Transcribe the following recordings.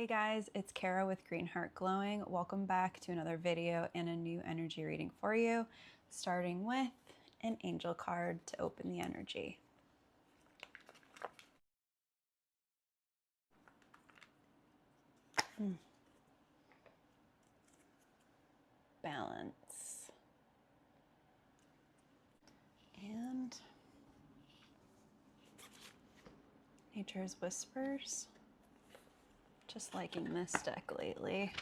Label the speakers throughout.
Speaker 1: Hey guys, it's Kara with Green Heart Glowing. Welcome back to another video and a new energy reading for you, starting with an angel card to open the energy. Balance. And Nature's Whispers. Just liking this deck lately.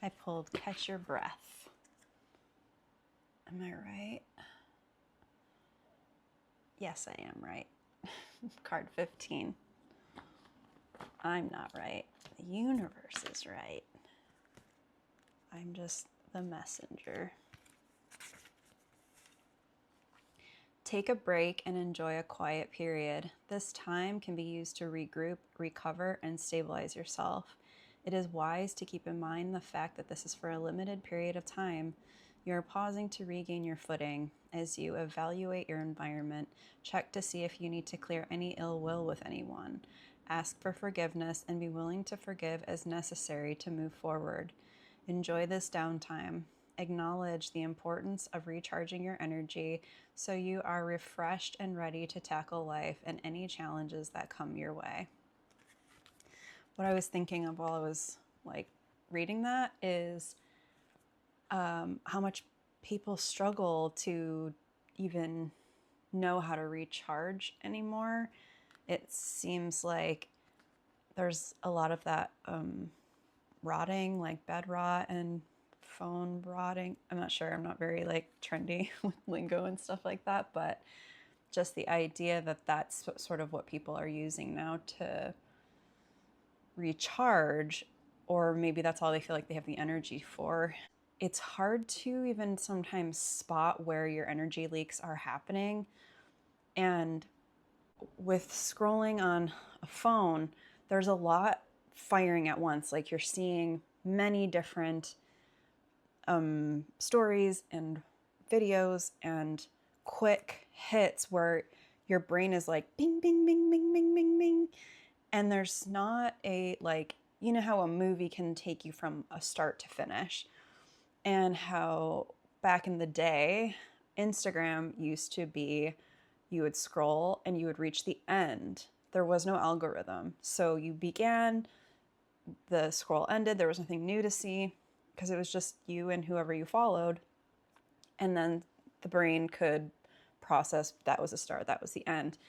Speaker 1: I pulled Catch Your Breath. Am I right? Yes, I am right. Card 15. I'm not right. The universe is right. I'm just the messenger. Take a break and enjoy a quiet period. This time can be used to regroup, recover, and stabilize yourself. It is wise to keep in mind the fact that this is for a limited period of time. You are pausing to regain your footing. As you evaluate your environment, check to see if you need to clear any ill will with anyone. Ask for forgiveness and be willing to forgive as necessary to move forward. Enjoy this downtime. Acknowledge the importance of recharging your energy so you are refreshed and ready to tackle life and any challenges that come your way. What I was thinking of while I was reading that is how much people struggle to even know how to recharge anymore. It seems like there's a lot of that rotting, like bed rot and phone rotting. I'm not sure. I'm not very trendy with lingo and stuff like that, but just the idea that that's sort of what people are using now to recharge, or maybe that's all they feel like they have the energy for. It's hard to even sometimes spot where your energy leaks are happening. And with scrolling on a phone, there's a lot firing at once. Like you're seeing many different stories and videos and quick hits where your brain is like bing, bing, bing, bing, bing, bing, bing. And there's not a, you know how a movie can take you from a start to finish, and how back in the day, Instagram used to be, you would scroll and you would reach the end. There was no algorithm. So you began, the scroll ended, there was nothing new to see because it was just you and whoever you followed. And then the brain could process that was a start, that was the end.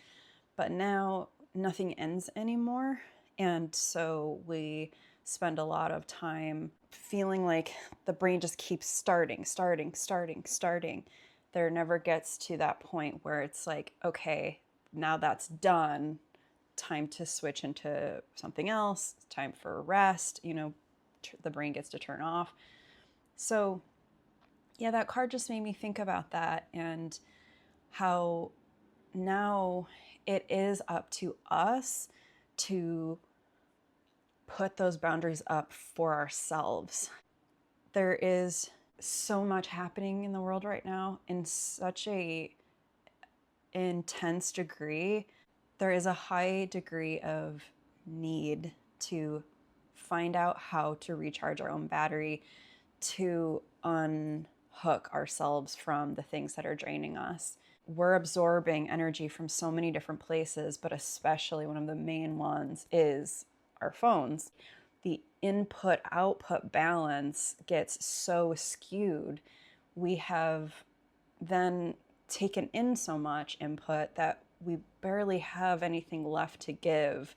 Speaker 1: But now nothing ends anymore. And so we spend a lot of time feeling like the brain just keeps starting. There never gets to that point where it's like, okay, now that's done. Time to switch into something else. Time for rest. The brain gets to turn off. So yeah, that card just made me think about that, and how now it is up to us to put those boundaries up for ourselves. There is so much happening in the world right now in such a intense degree. There is a high degree of need to find out how to recharge our own battery, to unhook ourselves from the things that are draining us. We're absorbing energy from so many different places, but especially one of the main ones is our phones. The input-output balance gets so skewed. We have then taken in so much input that we barely have anything left to give.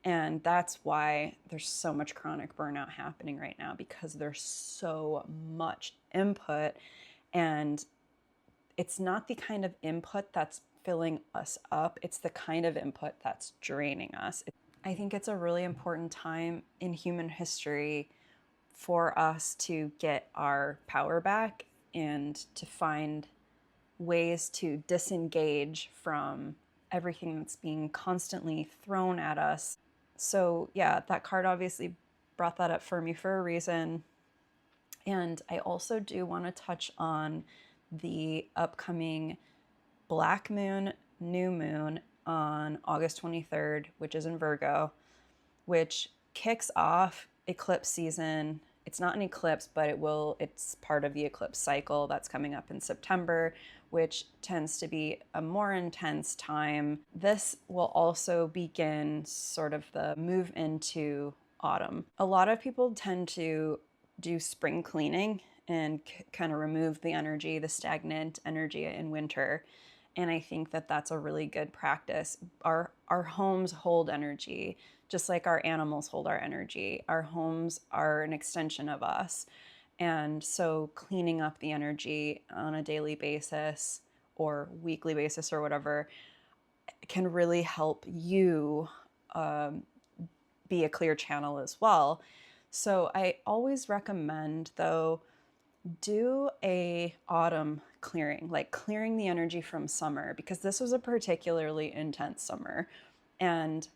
Speaker 1: And that's why there's so much chronic burnout happening right now, because there's so much input, and it's not the kind of input that's filling us up. It's the kind of input that's draining us. I think it's a really important time in human history for us to get our power back and to find ways to disengage from everything that's being constantly thrown at us. So yeah, that card obviously brought that up for me for a reason. And I also do want to touch on the upcoming black moon, new moon on August 23rd, which is in Virgo, which kicks off eclipse season. It's not an eclipse, but it's part of the eclipse cycle that's coming up in September, which tends to be a more intense time. This will also begin sort of the move into autumn. A lot of people tend to do spring cleaning and kind of remove the energy, the stagnant energy in winter. And I think that that's a really good practice. Our homes hold energy, just like our animals hold our energy. Our homes are an extension of us. And so cleaning up the energy on a daily basis or weekly basis or whatever can really help you be a clear channel as well. So I always recommend, though, do a autumn clearing, like clearing the energy from summer, because this was a particularly intense summer. And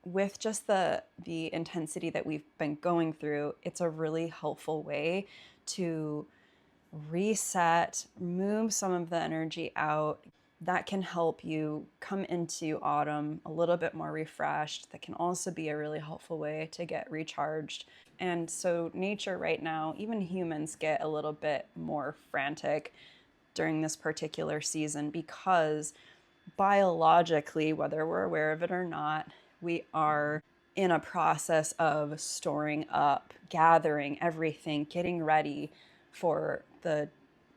Speaker 1: with just the intensity that we've been going through, it's a really helpful way to reset, move some of the energy out. That can help you come into autumn a little bit more refreshed. That can also be a really helpful way to get recharged. And so nature right now, even humans get a little bit more frantic during this particular season because biologically, whether we're aware of it or not, we are in a process of storing up, gathering everything, getting ready for the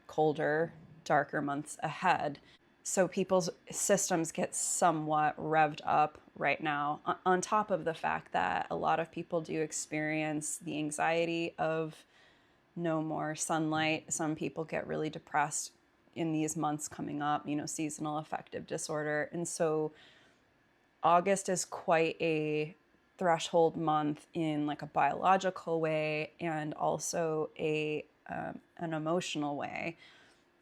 Speaker 1: colder, darker months ahead. So people's systems get somewhat revved up right now, on top of the fact that a lot of people do experience the anxiety of no more sunlight. Some people get really depressed in these months coming up, seasonal affective disorder. And so August is quite a threshold month in like a biological way and also an emotional way.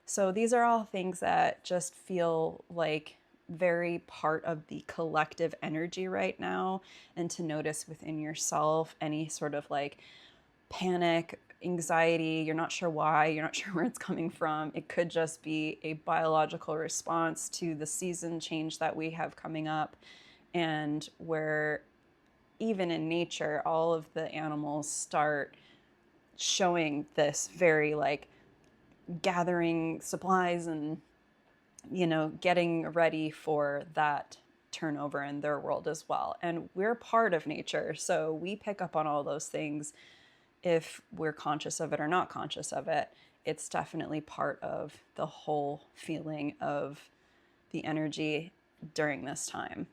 Speaker 1: So these are all things that just feel like very part of the collective energy right now, and to notice within yourself any sort of like panic, anxiety, you're not sure why, you're not sure where it's coming from. It could just be a biological response to the season change that we have coming up, and where even in nature, all of the animals start showing this very like gathering supplies and getting ready for that turnover in their world as well. And we're part of nature, so we pick up on all those things if we're conscious of it or not conscious of it. It's definitely part of the whole feeling of the energy during this time.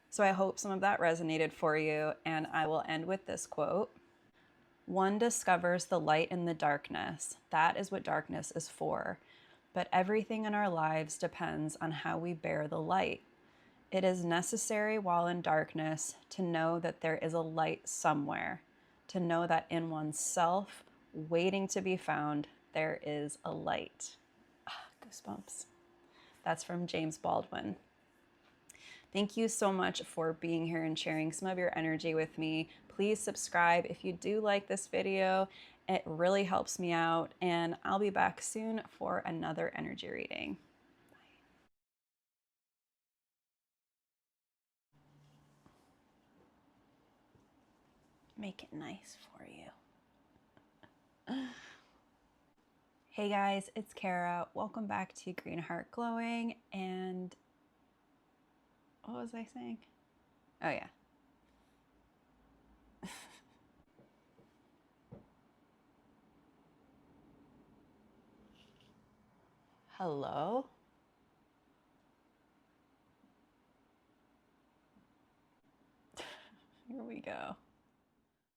Speaker 1: So I hope some of that resonated for you, and I will end with this quote. One discovers the light in the darkness. That is what darkness is for. But everything in our lives depends on how we bear the light. It is necessary while in darkness to know that there is a light somewhere, to know that in oneself, waiting to be found, there is a light. Goosebumps. That's from James Baldwin. Thank you so much for being here and sharing some of your energy with me. Please subscribe if you do like this video. It really helps me out, and I'll be back soon for another energy reading. Make it nice for you. Hey guys, it's Kara. Welcome back to Green Heart Glowing. And what was I saying? Oh yeah. Hello? Here we go.